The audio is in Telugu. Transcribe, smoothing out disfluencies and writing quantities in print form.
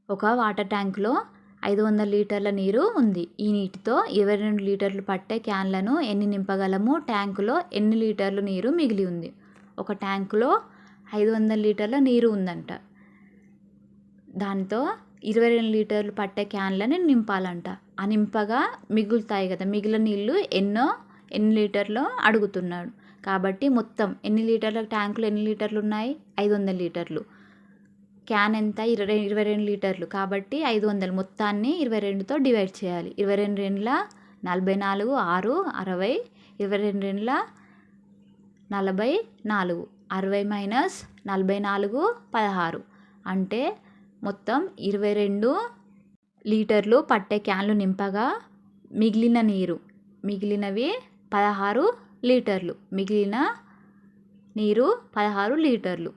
ఒక వాటర్ ట్యాంకులో 500 లీటర్ల నీరు ఉంది. ఈ నీటితో 22 లీటర్లు పట్టే క్యాన్లను ఎన్ని నింపగలము? ట్యాంకులో ఎన్ని లీటర్లు నీరు మిగిలి ఉంది? ఒక ట్యాంకులో 500 లీటర్ల నీరు ఉందంట. దాంతో 22 లీటర్లు పట్టే క్యాన్లని నింపాలంట. ఆ నింపగా మిగులుతాయి కదా, మిగిలిన నీళ్ళు ఎన్ని లీటర్లో అడుగుతున్నాడు. కాబట్టి మొత్తం ఎన్ని లీటర్ల ట్యాంకులో ఎన్ని లీటర్లు ఉన్నాయి? 500 లీటర్లు. క్యాన్ ఎంత? 22 లీటర్లు. కాబట్టి 500 మొత్తాన్ని 22తో డివైడ్ చేయాలి. 22 రెండ్ల 44, 6 60, 22 రెండ్ల 44, 60 మైనస్ 44 16, అంటే మొత్తం 22 లీటర్లు పట్టే క్యాన్లు నింపగా మిగిలినవి 16 లీటర్లు. మిగిలిన నీరు 16 లీటర్లు.